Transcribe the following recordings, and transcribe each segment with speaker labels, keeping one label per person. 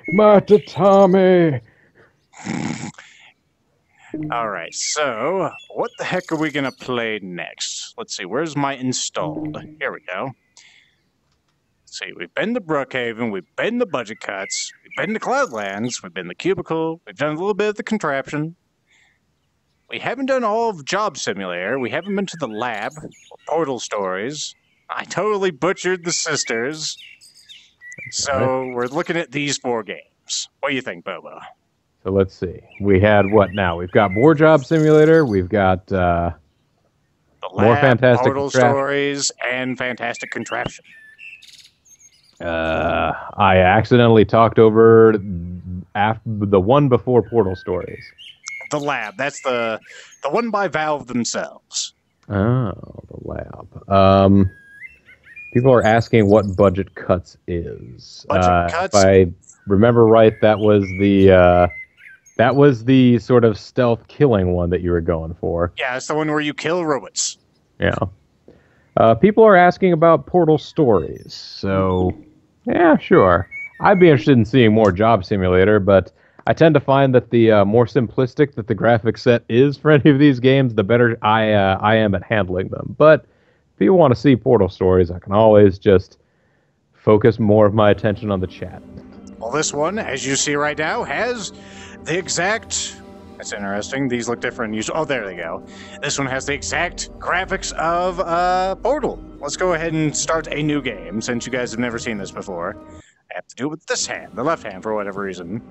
Speaker 1: My tatami.
Speaker 2: Alright, so what the heck are we gonna play next? Let's see, where's my installed? Here we go. Let's see, we've been to Brookhaven, we've been to Budget Cuts, we've been to Cloudlands, we've been to Cubicle, we've done a little bit of the Contraption. We haven't done all of Job Simulator, we haven't been to the lab, or Portal Stories. I totally butchered the Sisters. So we're looking at these 4 games. What do you think, Bobo?
Speaker 1: So let's see. We had what now? We've got more Job Simulator. We've got
Speaker 2: The
Speaker 1: more
Speaker 2: lab,
Speaker 1: Fantastic
Speaker 2: Portal Stories, and Fantastic Contraption.
Speaker 1: I accidentally talked over the one before Portal Stories.
Speaker 2: The lab. That's the one by Valve themselves.
Speaker 1: Oh, the lab. People are asking what Budget Cuts is.
Speaker 2: Budget Cuts?
Speaker 1: If I remember right, that was the sort of stealth killing one that you were going for.
Speaker 2: Yeah, it's the one where you kill robots.
Speaker 1: Yeah. People are asking about Portal Stories. So, yeah, sure. I'd be interested in seeing more Job Simulator, but I tend to find that the more simplistic that the graphic set is for any of these games, the better I am at handling them. But if people want to see Portal Stories, I can always just focus more of my attention on the chat.
Speaker 2: Well, this one, as you see right now, has the exact... That's interesting. These look different. Oh, there they go. This one has the exact graphics of Portal. Let's go ahead and start a new game, since you guys have never seen this before. I have to do it with this hand, the left hand, for whatever reason.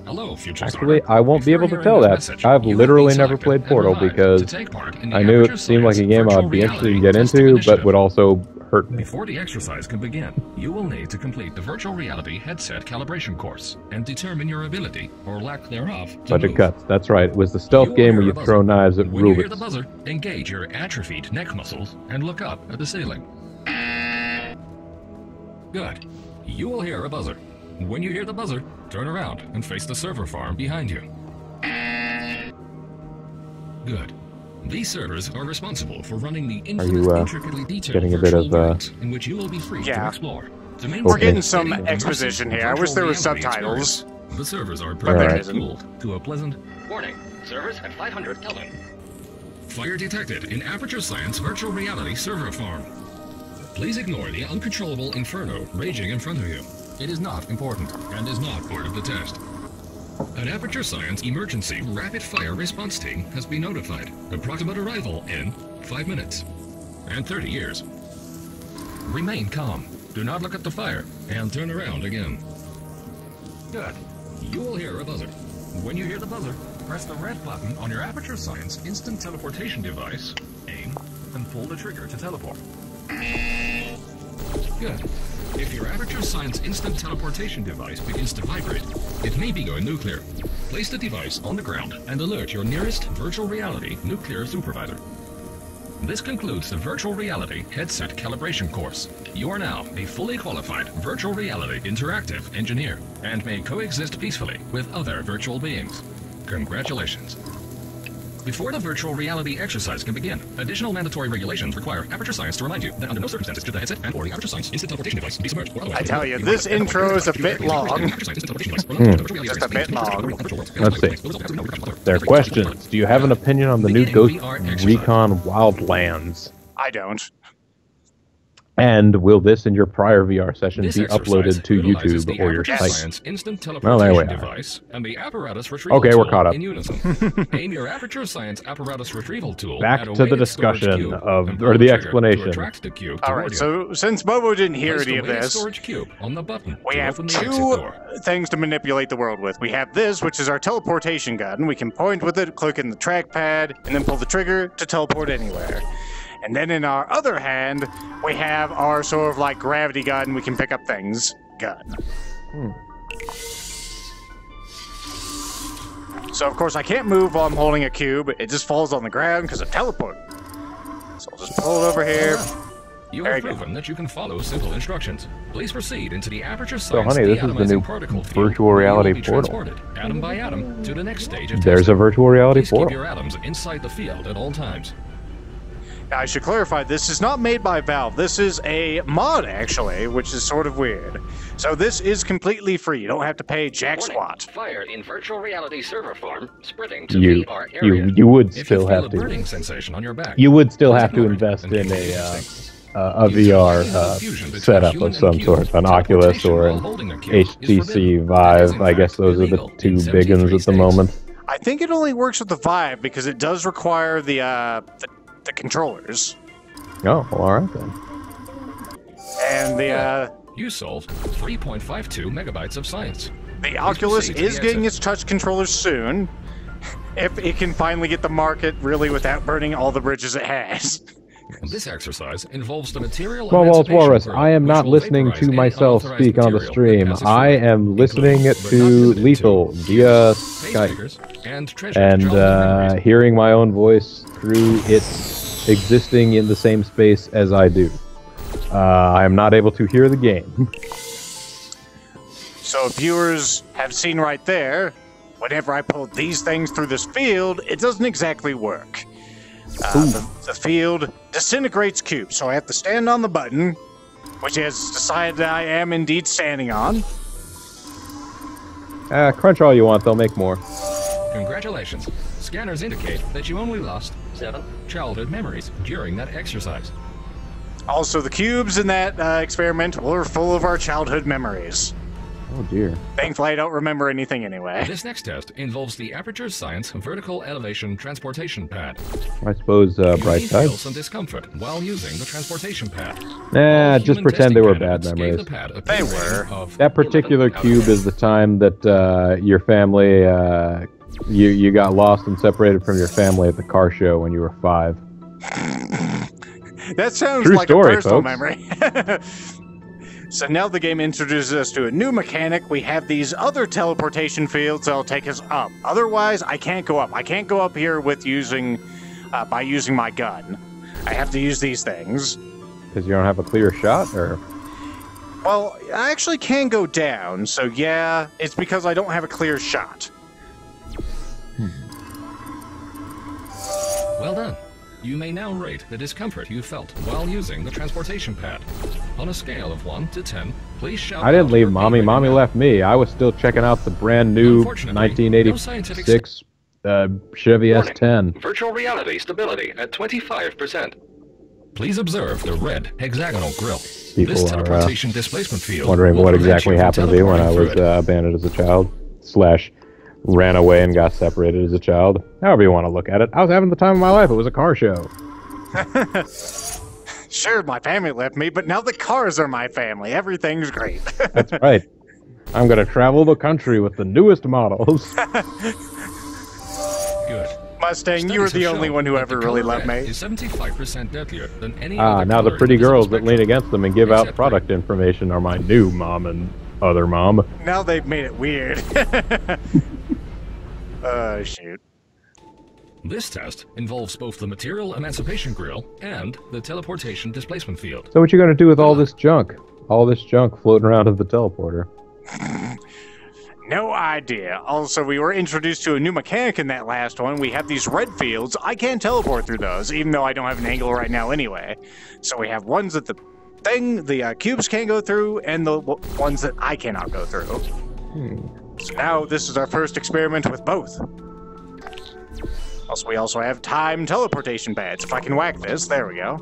Speaker 3: Hello, future
Speaker 1: Actually, I won't be able to tell that. I've literally never played Portal because I knew it seemed like a game I'd be interested to get into, but would also hurt me.
Speaker 3: Before the exercise can begin, you will need to complete the virtual reality headset calibration course and determine your ability, or lack thereof, to
Speaker 1: Budget
Speaker 3: move.
Speaker 1: Cuts, that's right. It was the stealth game where you throw knives at
Speaker 3: When you hear the
Speaker 1: robots.
Speaker 3: buzzer, engage your atrophied neck muscles and look up at the ceiling. Good. You will hear a buzzer. When you hear the buzzer, turn around and face the server farm behind you. Good. These servers are responsible for running the intricately detailed
Speaker 1: getting a bit
Speaker 3: virtual
Speaker 1: of,
Speaker 3: worlds in which you will be free to explore.
Speaker 2: We're getting some exposition here. I wish there were subtitles.
Speaker 3: The servers are
Speaker 2: But there
Speaker 3: perfectly
Speaker 2: isn't.
Speaker 3: cooled to a pleasant...
Speaker 4: Warning, servers at 500 Kelvin.
Speaker 3: Fire detected in Aperture Science Virtual Reality Server Farm. Please ignore the uncontrollable inferno raging in front of you. It is not important and is not part of the test. An Aperture Science Emergency Rapid Fire Response Team has been notified. Approximate arrival in 5 minutes and 30 years. Remain calm. Do not look at the fire and turn around again. Good. You will hear a buzzer. When you hear the buzzer, press the red button on your Aperture Science instant teleportation device, aim, and pull the trigger to teleport. Good. If your Aperture Science instant teleportation device begins to vibrate, it may be going nuclear. Place the device on the ground and alert your nearest virtual reality nuclear supervisor. This concludes the virtual reality headset calibration course. You are now a fully qualified virtual reality interactive engineer and may coexist peacefully with other virtual beings. Congratulations. Before the virtual reality exercise can begin, additional mandatory regulations require Aperture Science to remind you that under no circumstances should the headset and/or the Aperture Science instant teleportation device be submerged or otherwise.
Speaker 2: I tell you, this intro is a bit long. Just a bit long.
Speaker 1: Let's see. There are questions. Do you have an opinion on the new Ghost Recon Wildlands?
Speaker 2: I don't.
Speaker 1: And will this in your prior VR session
Speaker 3: This
Speaker 1: be
Speaker 3: exercise
Speaker 1: uploaded to
Speaker 3: utilizes
Speaker 1: YouTube
Speaker 3: the
Speaker 1: or your
Speaker 3: Aperture
Speaker 1: site?
Speaker 3: Science instant
Speaker 1: Well,
Speaker 3: teleportation
Speaker 1: there we are.
Speaker 3: device and the apparatus retrieval
Speaker 1: Okay,
Speaker 3: tool
Speaker 1: we're caught up.
Speaker 3: in unison. Aim your Aperture Science apparatus retrieval tool
Speaker 1: Back
Speaker 3: at a
Speaker 1: to the
Speaker 3: weighted storage
Speaker 1: discussion
Speaker 3: cube
Speaker 1: of,
Speaker 3: and
Speaker 1: or
Speaker 3: pull
Speaker 1: the
Speaker 3: trigger
Speaker 1: explanation.
Speaker 3: To attract the cube
Speaker 2: All right,
Speaker 3: toward you.
Speaker 2: so since Bobo didn't hear
Speaker 3: Place the
Speaker 2: any of
Speaker 3: weighted
Speaker 2: this,
Speaker 3: storage cube on the button
Speaker 2: we
Speaker 3: to
Speaker 2: have
Speaker 3: open the exit
Speaker 2: two
Speaker 3: door.
Speaker 2: things to manipulate the world with. We have this, which is our teleportation gun. We can point with it, click in the trackpad, and then pull the trigger to teleport anywhere. And then in our other hand, we have our sort of like gravity gun, we can pick up things gun. So of course I can't move while I'm holding a cube. It just falls on the ground because I'm teleporting. So I'll just pull it over here.
Speaker 3: You
Speaker 2: There
Speaker 3: have
Speaker 2: you go.
Speaker 3: proven that you can follow simple instructions. Please proceed into the Aperture
Speaker 1: So,
Speaker 3: Science
Speaker 1: honey, this is the new
Speaker 3: deatomizing particle field,
Speaker 1: virtual
Speaker 3: where you
Speaker 1: reality
Speaker 3: will be
Speaker 1: portal.
Speaker 3: transported, atom by atom, to the next stage of
Speaker 1: There's a
Speaker 3: testing.
Speaker 1: virtual reality
Speaker 3: Please keep
Speaker 1: portal.
Speaker 3: your atoms inside the field at all times.
Speaker 2: I should clarify, this is not made by Valve. This is a mod, actually, which is sort of weird. So this is completely free. You don't have to pay jack squat.
Speaker 4: Fire in virtual reality server farm, spreading to
Speaker 1: You
Speaker 4: VR area.
Speaker 1: you would
Speaker 3: If
Speaker 1: still
Speaker 3: you feel
Speaker 1: have
Speaker 3: a burning
Speaker 1: to.
Speaker 3: sensation on your back,
Speaker 1: You would still
Speaker 3: please
Speaker 1: have to
Speaker 3: ignore it
Speaker 1: invest
Speaker 3: and
Speaker 1: in
Speaker 3: continue
Speaker 1: a
Speaker 3: listening.
Speaker 1: VR setup of some sort, an Oculus or an HTC Vive. I guess those are the two big ones at the moment.
Speaker 2: I think it only works with the Vive because it does require the controllers.
Speaker 1: Oh, well, all right then.
Speaker 2: And the
Speaker 3: You solved 3.52 megabytes of science.
Speaker 2: Oculus
Speaker 3: proceed to
Speaker 2: is
Speaker 3: the
Speaker 2: getting
Speaker 3: exit.
Speaker 2: its touch controllers soon. If it can finally get the market really without burning all the bridges it has.
Speaker 3: This exercise involves the material
Speaker 1: Well,
Speaker 3: emancipation
Speaker 1: Walrus,
Speaker 3: grill,
Speaker 1: I am
Speaker 3: which
Speaker 1: not
Speaker 3: will
Speaker 1: listening
Speaker 3: vaporize
Speaker 1: to
Speaker 3: any
Speaker 1: myself
Speaker 3: unauthorized
Speaker 1: speak on the
Speaker 3: material
Speaker 1: stream.
Speaker 3: that passes
Speaker 1: I
Speaker 3: through it,
Speaker 1: am listening
Speaker 3: including, but
Speaker 1: to
Speaker 3: not limited to,
Speaker 1: Lethal via
Speaker 3: space
Speaker 1: Skype
Speaker 3: figures and treasured
Speaker 1: and
Speaker 3: childhood memories.
Speaker 1: hearing my own voice through its existing in the same space as I do. I am not able to hear the game.
Speaker 2: So viewers have seen right there, whenever I pull these things through this field, it doesn't exactly work. The field disintegrates cubes, so I have to stand on the button, which has decided I am indeed standing on.
Speaker 1: Crunch all you want, they'll make more.
Speaker 3: Congratulations. Scanners indicate that you only lost
Speaker 4: 7.
Speaker 3: childhood memories during that exercise.
Speaker 2: Also, the cubes in that experiment were full of our childhood memories.
Speaker 1: Oh dear.
Speaker 2: Thankfully, I don't remember anything anyway.
Speaker 3: This next test involves the Aperture Science Vertical Elevation Transportation Pad.
Speaker 1: I suppose
Speaker 3: You
Speaker 1: bright
Speaker 3: may
Speaker 1: side.
Speaker 3: feel some discomfort while using the transportation pad.
Speaker 1: Nah,
Speaker 3: All
Speaker 1: just
Speaker 3: human
Speaker 1: pretend they
Speaker 3: testing
Speaker 1: were
Speaker 3: candidates
Speaker 1: bad
Speaker 3: gave
Speaker 1: memories.
Speaker 3: the pad a
Speaker 2: They
Speaker 3: P
Speaker 2: were.
Speaker 3: rating of
Speaker 1: That particular
Speaker 3: 11 out of
Speaker 1: cube
Speaker 3: 10.
Speaker 1: is the time that your family, you got lost and separated from your family at the car show when you were 5.
Speaker 2: That sounds
Speaker 1: True
Speaker 2: like
Speaker 1: story,
Speaker 2: a personal
Speaker 1: folks.
Speaker 2: memory. So now the game introduces us to a new mechanic. We have these other teleportation fields that'll take us up. Otherwise, I can't go up. I can't go up here with by using my gun. I have to use these things.
Speaker 1: Because you don't have a clear shot, or
Speaker 2: Well, I actually can go down, so yeah, it's because I don't have a clear shot.
Speaker 3: Well done. You may now rate the discomfort you felt while using the transportation pad. On a scale of 1 to 10, please shout
Speaker 1: I didn't
Speaker 3: out
Speaker 1: leave
Speaker 3: your
Speaker 1: mommy.
Speaker 3: P-rating
Speaker 1: Mommy
Speaker 3: now.
Speaker 1: left me. I was still checking out the brand new
Speaker 3: Unfortunately, no scientific
Speaker 1: 1986 Chevy
Speaker 4: Warning.
Speaker 1: S10.
Speaker 4: Virtual reality stability at 25%.
Speaker 3: Please observe the red hexagonal grill.
Speaker 1: People
Speaker 3: This
Speaker 1: are,
Speaker 3: teleportation displacement field
Speaker 1: Wondering
Speaker 3: will
Speaker 1: what
Speaker 3: prevent
Speaker 1: exactly
Speaker 3: you from
Speaker 1: happened to me when I
Speaker 3: teleporting
Speaker 1: was
Speaker 3: through it.
Speaker 1: abandoned as a child / ran away and got separated as a child. However you want to look at it. I was having the time of my life. It was a car show.
Speaker 2: Sure, my family left me, but now the cars are my family. Everything's great.
Speaker 1: That's right. I'm going to travel the country with the newest models.
Speaker 3: Good.
Speaker 2: Mustang, you
Speaker 3: Studies
Speaker 2: were
Speaker 3: have
Speaker 2: the only
Speaker 3: shown
Speaker 2: one who
Speaker 3: that
Speaker 2: ever
Speaker 3: the
Speaker 2: really
Speaker 3: color
Speaker 2: loved
Speaker 3: red
Speaker 2: me.
Speaker 3: is 75% deadlier than any
Speaker 1: Ah,
Speaker 3: other
Speaker 1: now the
Speaker 3: color
Speaker 1: pretty
Speaker 3: in the
Speaker 1: girls that
Speaker 3: spectrum.
Speaker 1: lean against them and give out
Speaker 3: Except
Speaker 1: product information are my new mom and other mom.
Speaker 2: Now they've made it weird. Oh, shoot.
Speaker 3: This test involves both the material emancipation grill and the teleportation displacement field.
Speaker 1: So what you going to do with all this junk? All this junk floating around at the teleporter.
Speaker 2: No idea. Also, we were introduced to a new mechanic in that last one. We have these red fields. I can't teleport through those, even though I don't have an angle right now anyway. So we have ones that the cubes can't go through, and the ones that I cannot go through. So now this is our first experiment with both. Also, we also have time teleportation pads. If I can whack this, there we go.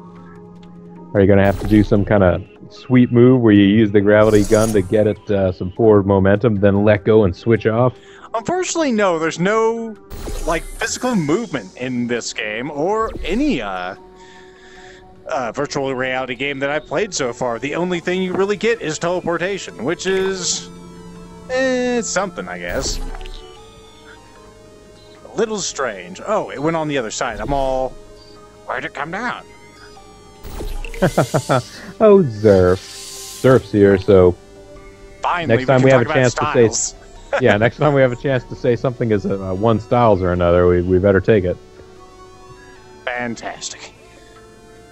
Speaker 1: Are you going to have to do some kind of sweet move where you use the gravity gun to get it some forward momentum, then let go and switch off?
Speaker 2: Unfortunately, no. There's no, physical movement in this game, or any, virtual reality game that I've played so far. The only thing you really get is teleportation, which is... it's something, I guess. A little strange. Oh, it went on the other side. I'm all... Where'd it come down?
Speaker 1: Oh, Zerf. Zerf's here, so
Speaker 2: Finally,
Speaker 1: next time
Speaker 2: can
Speaker 1: we have
Speaker 2: talk
Speaker 1: a chance
Speaker 2: about
Speaker 1: to say...
Speaker 2: styles.
Speaker 1: Yeah, next time we have a chance to say something is one styles or another, we better take it.
Speaker 2: Fantastic.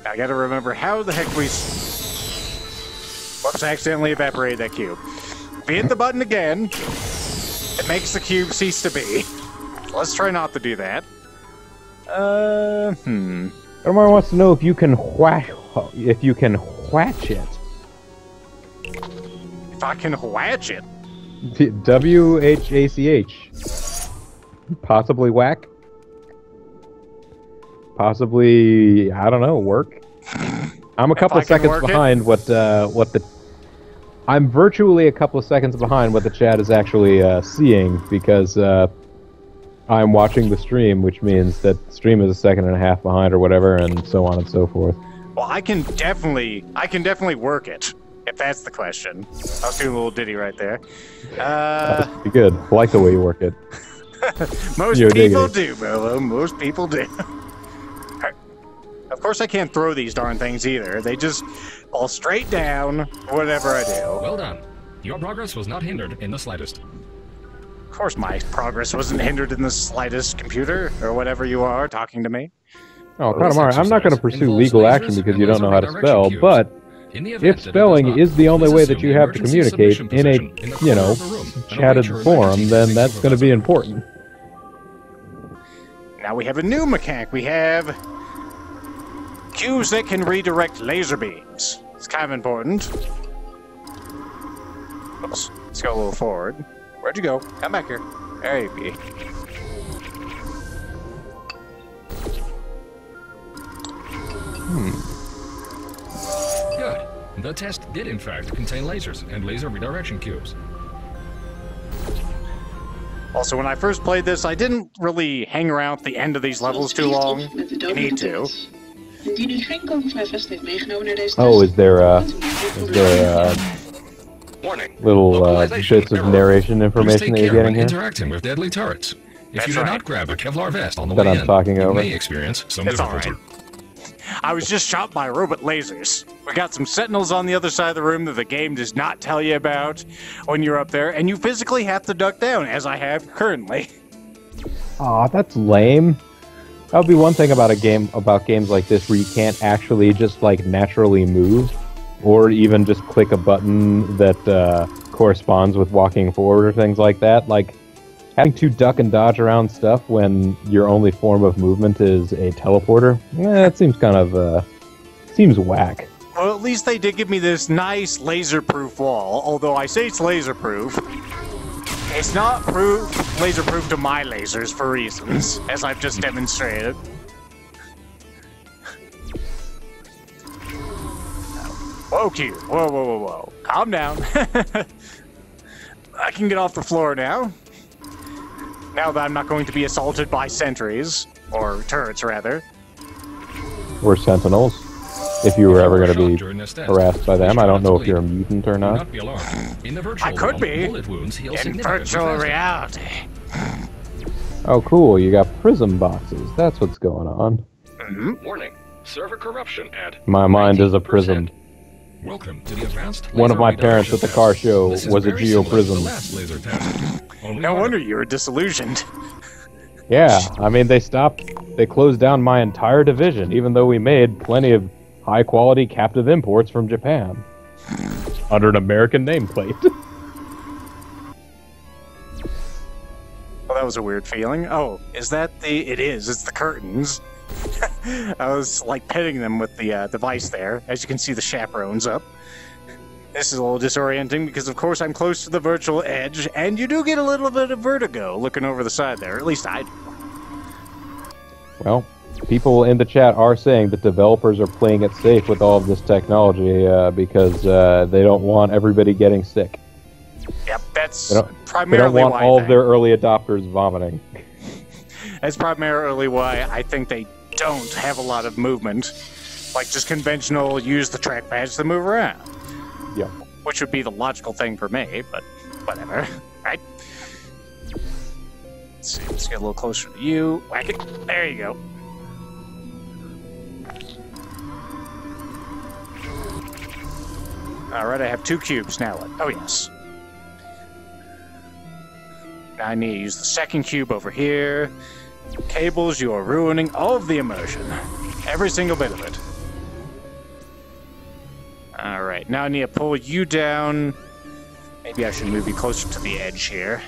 Speaker 2: Now I gotta remember how the heck we... Whoops, I accidentally evaporated that cube. If we hit the button again, it makes the cube cease to be. Let's try not to do that.
Speaker 1: Omar wants to know if you can whack it.
Speaker 2: If I can whack it.
Speaker 1: WHACH. Possibly whack. Possibly, I don't know, work. I'm a couple of seconds behind I'm virtually a couple of seconds behind what the chat is actually seeing because I'm watching the stream, which means that the stream is a second and a half behind or whatever, and so on and so forth.
Speaker 2: Well, I can definitely work it, if that's the question. I was doing a little ditty right there.
Speaker 1: That's good. I like the way you work it.
Speaker 2: Most people do, Bobo. Most people do. Of course, I can't throw these darn things either. They just fall straight down, whatever I do.
Speaker 3: Well done. Your progress was not hindered in the slightest.
Speaker 2: Of course, my progress wasn't hindered in the slightest, computer, or whatever you are talking to me.
Speaker 1: Oh, Katamari, I'm not going to pursue legal action because you don't know how to spell, but if spelling is the only way that you have to communicate in a, chatted forum, then that's going to be important.
Speaker 2: Now we have a new mechanic. We have cubes that can redirect laser beams. It's kind of important. Oops. Let's go a little forward. Where'd you go? Come back here. There you be.
Speaker 3: Good. The test did in fact contain lasers and laser redirection cubes.
Speaker 2: Also, when I first played this, I didn't really hang around at the end of these levels too long. You need to.
Speaker 1: Oh, is there
Speaker 4: Warning.
Speaker 1: little bits of narration information that you're getting here?
Speaker 3: Interacting with deadly turrets. If you do not grab a Kevlar vest on the
Speaker 1: That
Speaker 3: way
Speaker 1: I'm
Speaker 3: in,
Speaker 1: talking
Speaker 3: you
Speaker 1: over.
Speaker 3: may experience some difficulty.
Speaker 2: Alright. I was just shot by robot lasers. We got some sentinels on the other side of the room that the game does not tell you about when you're up there, and you physically have to duck down, as I have currently.
Speaker 1: Aw, that's lame. That would be one thing about games like this where you can't actually just like naturally move, or even just click a button that corresponds with walking forward or things like that. Like having to duck and dodge around stuff when your only form of movement is a teleporter. That seems kind of seems whack.
Speaker 2: Well, at least they did give me this nice laser-proof wall. Although I say it's laser-proof, it's not laser-proof to my lasers for reasons, as I've just demonstrated. Whoa, Q. Whoa, whoa, whoa, whoa. Calm down. I can get off the floor now. Now that I'm not going to be assaulted by sentries, or turrets, rather.
Speaker 1: Or sentinels. If you were ever going to be harassed by them. I don't know if you're a mutant or not.
Speaker 2: I could be. In virtual reality.
Speaker 1: Oh, cool. You got prism boxes. That's what's going on.
Speaker 4: Warning. Server corruption at
Speaker 1: My mind is a prism.
Speaker 3: Welcome to the advanced
Speaker 1: One of my parents at the car show was a geoprism.
Speaker 2: No wonder you were disillusioned.
Speaker 1: Yeah, I mean, they closed down my entire division, even though we made plenty of high-quality captive imports from Japan. Under an American nameplate.
Speaker 2: Well, that was a weird feeling. Oh, is that the... It is. It's the curtains. I was, like, petting them with the device there. As you can see, the chaperone's up. This is a little disorienting because, of course, I'm close to the virtual edge, and you do get a little bit of vertigo looking over the side there. At least I do.
Speaker 1: Well, people in the chat are saying that developers are playing it safe with all of this technology because they don't want everybody getting sick.
Speaker 2: Yep, that's
Speaker 1: They
Speaker 2: primarily
Speaker 1: don't want
Speaker 2: why
Speaker 1: all of their early adopters vomiting.
Speaker 2: That's primarily why I think they don't have a lot of movement. Like just conventional, use the trackpads to move around.
Speaker 1: Yep.
Speaker 2: Which would be the logical thing for me, but whatever, right? Let's see, let's get a little closer to you. Whack it. There you go. Alright, I have 2 cubes now. Oh, yes. Now I need to use the second cube over here. Cables, you are ruining all of the immersion. Every single bit of it. Alright, now I need to pull you down. Maybe I should move you closer to the edge here.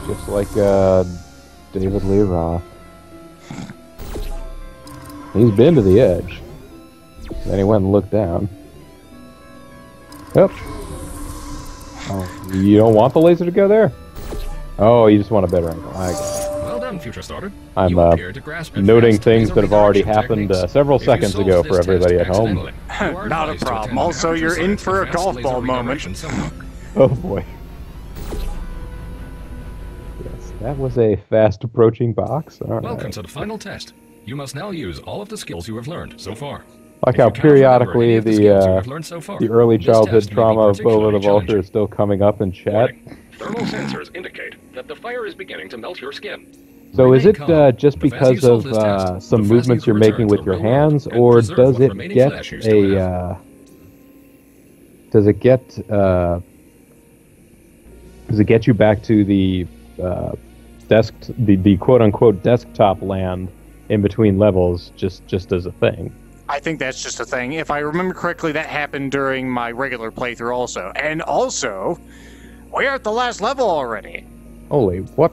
Speaker 1: Just like David Lee Roth. He's been to the edge. Then he went and looked down. Yep. Oh, you don't want the laser to go there? Oh, you just want a better angle. I get it.
Speaker 3: Well done, future starter.
Speaker 1: I'm
Speaker 3: You appear to grasp
Speaker 1: noting
Speaker 3: advanced
Speaker 1: things that have already
Speaker 3: redirection
Speaker 1: happened
Speaker 3: techniques.
Speaker 1: several
Speaker 3: If you
Speaker 1: seconds
Speaker 3: solve
Speaker 1: ago
Speaker 3: this
Speaker 1: for everybody at
Speaker 3: test
Speaker 1: home.
Speaker 3: accidentally, you are
Speaker 2: Not a
Speaker 3: advised to
Speaker 2: problem.
Speaker 3: attend
Speaker 2: Also,
Speaker 3: Aperture
Speaker 2: you're in
Speaker 3: Science
Speaker 2: for a
Speaker 3: Advanced
Speaker 2: golf
Speaker 3: Laser
Speaker 2: ball moment.
Speaker 3: Redirection Seminar.
Speaker 1: Oh boy. Yes, that was a fast approaching box. All right.
Speaker 3: Welcome to the final test. You must now use all of the skills you have learned so far.
Speaker 1: Like
Speaker 3: If
Speaker 1: how
Speaker 3: you cannot remember any
Speaker 1: periodically
Speaker 3: of the skills you have learned so far,
Speaker 1: the early
Speaker 3: this
Speaker 1: childhood
Speaker 3: test may be
Speaker 1: trauma of Bobo the
Speaker 3: particularly
Speaker 1: Vulture
Speaker 3: challenging.
Speaker 1: is still coming up in chat.
Speaker 4: Warning. Thermal sensors indicate that the fire is beginning to melt your skin.
Speaker 1: So is
Speaker 3: Remain
Speaker 1: it
Speaker 3: calm.
Speaker 1: just
Speaker 3: The faster you
Speaker 1: because
Speaker 3: solve
Speaker 1: of
Speaker 3: this test,
Speaker 1: some
Speaker 3: the faster
Speaker 1: movements
Speaker 3: you
Speaker 1: you're
Speaker 3: can
Speaker 1: making
Speaker 3: return
Speaker 1: with
Speaker 3: to
Speaker 1: your
Speaker 3: the real world
Speaker 1: hands,
Speaker 3: and
Speaker 1: or
Speaker 3: preserve
Speaker 1: does
Speaker 3: what
Speaker 1: it
Speaker 3: remaining
Speaker 1: get
Speaker 3: flesh you still have.
Speaker 1: does it get you back to the the quote unquote desktop land in between levels just as a thing?
Speaker 2: I think that's just a thing. If I remember correctly, that happened during my regular playthrough also. And also, we're at the last level already.
Speaker 1: Holy, what?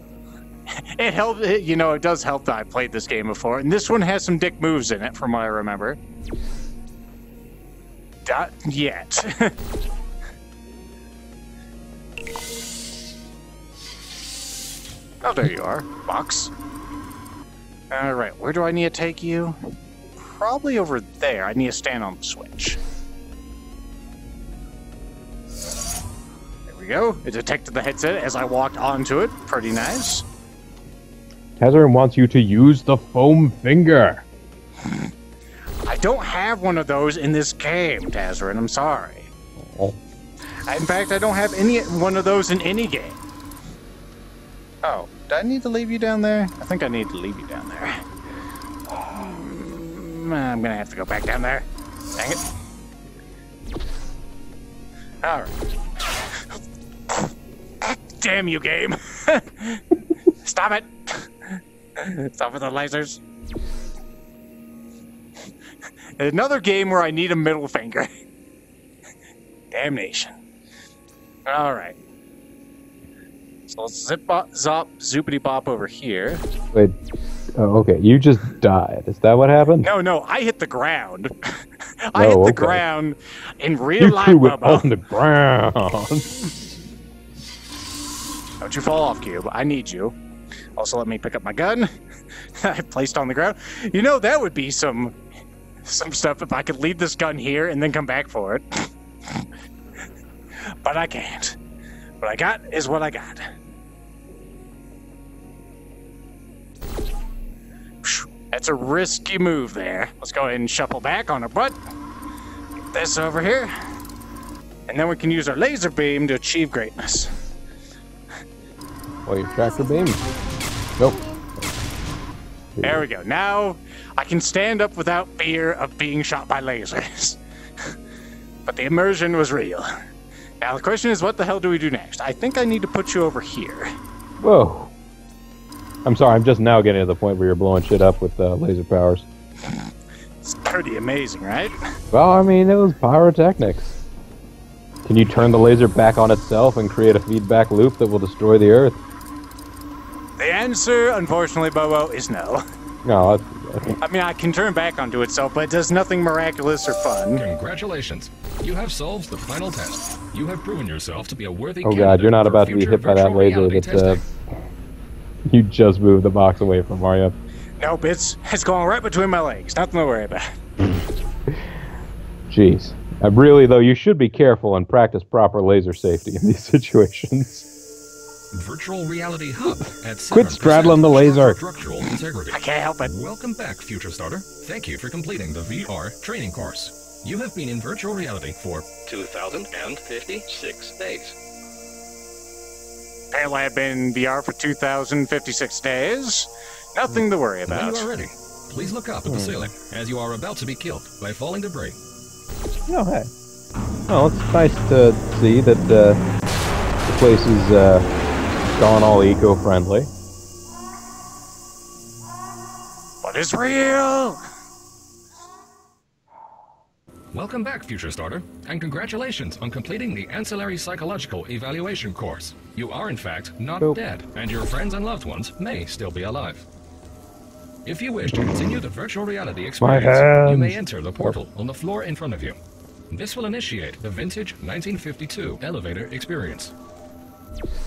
Speaker 2: It helped, you know, it does help that I played this game before. And this one has some dick moves in it, from what I remember. Not yet. Oh, there you are. Box. Alright, where do I need to take you? Probably over there. I need to stand on the switch. There we go. It detected the headset as I walked onto it. Pretty nice.
Speaker 1: Tazarin wants you to use the foam finger.
Speaker 2: I don't have one of those in this game, Tazarin. I'm sorry.
Speaker 1: Oh.
Speaker 2: In fact, I don't have one of those in any game. Oh, do I need to leave you down there? I think I need to leave you down there. I'm gonna have to go back down there. Dang it. Alright. Damn you, game. Stop it. Stop with the lasers. Another game where I need a middle finger. Damnation. Alright. So let's zoopity bop over here.
Speaker 1: Wait. Oh, okay. You just died. Is that what happened?
Speaker 2: No, I hit the ground. I hit the ground in real
Speaker 1: You
Speaker 2: life,
Speaker 1: threw it
Speaker 2: Bobo.
Speaker 1: on the ground.
Speaker 2: Don't you fall off, Cube. I need you. Also, let me pick up my gun. I placed on the ground. You know, that would be some stuff if I could leave this gun here and then come back for it. But I can't. What I got is what I got. That's a risky move there. Let's go ahead and shuffle back on our butt. Get this over here. And then we can use our laser beam to achieve greatness.
Speaker 1: Oh, your tractor beam? Nope.
Speaker 2: There we go. Now I can stand up without fear of being shot by lasers. But the immersion was real. Now the question is, what the hell do we do next? I think I need to put you over here.
Speaker 1: Whoa. I'm sorry, I'm just now getting to the point where you're blowing shit up with laser powers.
Speaker 2: It's pretty amazing, right?
Speaker 1: Well, I mean, it was pyrotechnics. Can you turn the laser back on itself and create a feedback loop that will destroy the Earth?
Speaker 2: The answer, unfortunately, Bobo, is no.
Speaker 1: No,
Speaker 2: I mean, I can turn back onto itself, but it does nothing miraculous or fun.
Speaker 3: Congratulations. You have solved the final test. You have proven yourself to be a worthy
Speaker 1: oh
Speaker 3: candidate
Speaker 1: god, you're not
Speaker 3: for
Speaker 1: about to be
Speaker 3: future
Speaker 1: hit by that
Speaker 3: virtual
Speaker 1: laser
Speaker 3: reality
Speaker 1: that
Speaker 3: testing.
Speaker 1: you just moved the box away from, are you?
Speaker 2: Nope, it's going right between my legs. Nothing to worry about.
Speaker 1: Jeez. Really, though, you should be careful and practice proper laser safety in these situations.
Speaker 3: Virtual Reality Hub at 7%
Speaker 1: Quit straddling the laser.
Speaker 3: structural integrity.
Speaker 2: I can't help it.
Speaker 3: Welcome back, Future Starter. Thank you for completing the VR training course. You have been in virtual reality for
Speaker 4: 2,056 days.
Speaker 2: Apparently I've been in VR for 2,056 days. Nothing to worry
Speaker 3: when
Speaker 2: about.
Speaker 3: you are ready. Please look up at the ceiling as you are about to be killed by falling debris.
Speaker 1: Oh, hey. Oh, it's nice to see that the place is gone all eco-friendly.
Speaker 2: What is real?
Speaker 3: Welcome back, Future Starter, and congratulations on completing the Ancillary Psychological Evaluation course. You are, in fact, not
Speaker 1: Nope.
Speaker 3: dead, and your friends and loved ones may still be alive. If you wish to continue the virtual reality experience, you may enter the portal on the floor in front of you. This will initiate the vintage 1952 elevator experience.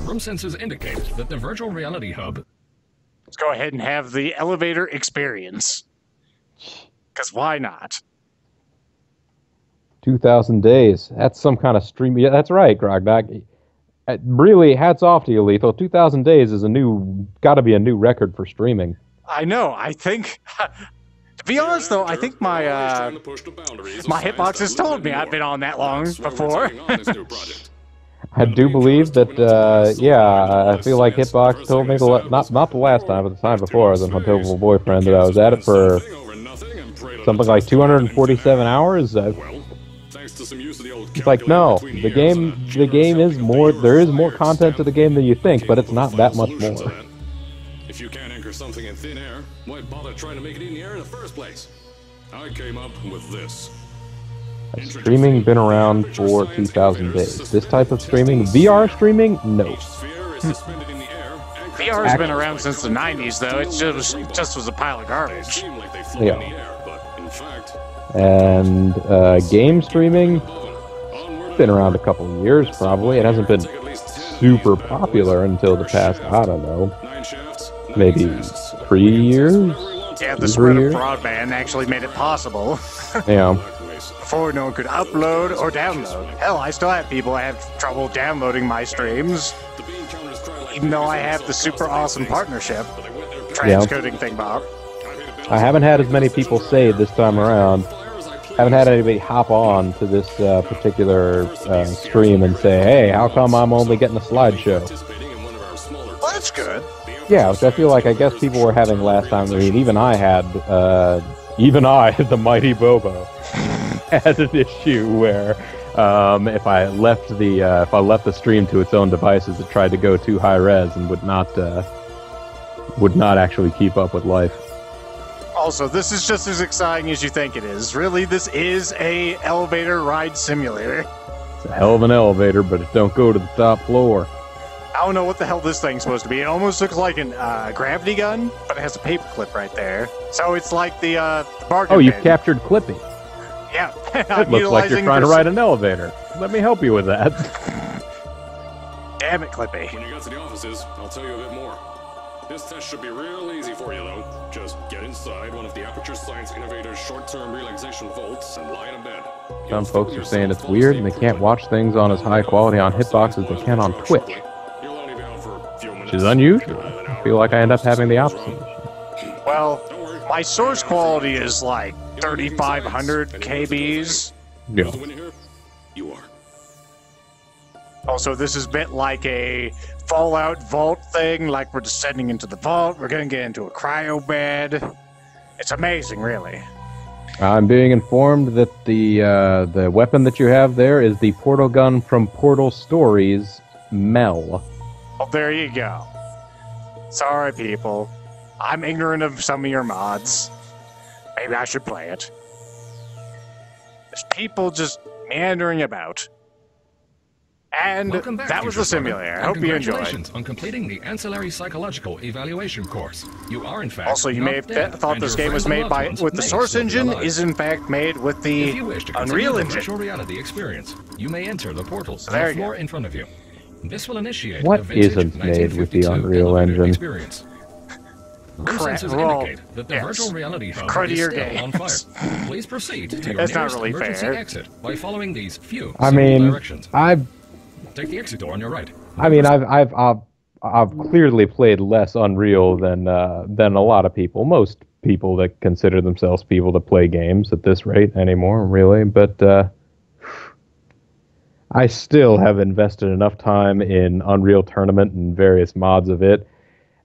Speaker 3: Room sensors indicate that the virtual reality hub...
Speaker 2: Let's go ahead and have the elevator experience. Because why not?
Speaker 1: 2,000 days. That's some kind of stream. Yeah, that's right, Grogdog. Really, hats off to you, Lethal. 2,000 days is got to be a new record for streaming.
Speaker 2: I know. I think... To be honest, though, I think my hitbox has told me I've been on that long before.
Speaker 1: I do believe that, yeah, I feel like Hitbox told me, not the last time, but the time before, as a Hotopable boyfriend, that I was at it for something like 247 hours. It's like, no, the game is more, there is more content to the game than you think, but it's not that much more.
Speaker 4: If you can't anchor something in thin air, why bother trying to make it in the air in the first place? I came up with this.
Speaker 1: Has streaming been around for 2,000 days? This type of streaming? VR streaming? No.
Speaker 2: VR has been around since the 90s, though. It just was a pile of garbage.
Speaker 1: Yeah. And game streaming? It's been around a couple of years, probably. It hasn't been super popular until the past, I don't know, maybe 3 years?
Speaker 2: Yeah, the spread of broadband actually made it possible.
Speaker 1: Yeah.
Speaker 2: Before, no one could upload or download. Hell, I still have people that have trouble downloading my streams, even though I have the super awesome partnership transcoding thing, Bob.
Speaker 1: I haven't had as many people say this time around. Haven't had anybody hop on to this particular stream and say, hey, how come I'm only getting a slideshow?
Speaker 2: Well, that's good.
Speaker 1: Yeah, which I feel like I guess people were having last time. I mean, even I, the mighty Bobo, had an issue where if I left the stream to its own devices, it tried to go too high res and would not actually keep up with life.
Speaker 2: Also, this is just as exciting as you think it is. Really, this is a elevator ride simulator.
Speaker 1: It's a hell of an elevator, but it don't go to the top floor.
Speaker 2: I don't know what the hell this thing's supposed to be. It almost looks like a gravity gun, but it has a paper clip right there. So it's like the bargain bin.
Speaker 1: Oh, you've captured Clippy.
Speaker 2: Yeah.
Speaker 1: It looks like you're trying to ride an elevator. Let me help you with that.
Speaker 2: Damn it, Clippy.
Speaker 4: When you get to the offices, I'll tell you a bit more. This test should be real easy for you, though. Just get inside one of the Aperture Science Innovator's short-term relaxation vaults and lie in bed.
Speaker 1: Some folks are saying it's weird and they can't watch things on as high quality on Hitbox as they can on Twitch. Which is unusual. I feel like I end up having the opposite.
Speaker 2: Well, my source quality is like 3,500 KBs.
Speaker 1: Yeah.
Speaker 4: You are.
Speaker 2: Also, this is a bit like a Fallout vault thing, like we're descending into the vault, we're gonna get into a cryo bed. It's amazing, really.
Speaker 1: I'm being informed that the weapon that you have there is the portal gun from Portal Stories, Mel.
Speaker 2: Well, there you go. Sorry, people. I'm ignorant of some of your mods. Maybe I should play it. There's people just meandering about. And that was the simulator. I hope you enjoyed.
Speaker 3: Congratulations on completing the Ancillary Psychological Evaluation course. You are, in fact,
Speaker 2: also, you may have thought this game was made with the Source Engine, is in fact made with the Unreal Engine.
Speaker 3: Virtual reality experience, you may enter the portals on the floor in front of you. This will initiate
Speaker 1: what isn't made with the Unreal Engine?
Speaker 3: Experience. Sensors indicate that the virtual reality hub is still on fire. Please proceed to your nearest emergency exit by following these few directions. Take the exit door on your right.
Speaker 1: I mean, I've clearly played less Unreal than a lot of people. Most people that consider themselves people that play games at this rate anymore, really. But I still have invested enough time in Unreal Tournament and various mods of it,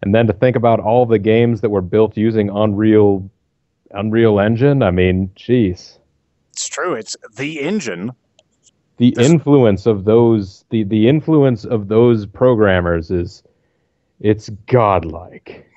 Speaker 1: and then to think about all the games that were built using Unreal Engine. I mean, jeez.
Speaker 2: It's true. It's the engine.
Speaker 1: The influence of those the influence of those programmers it's godlike.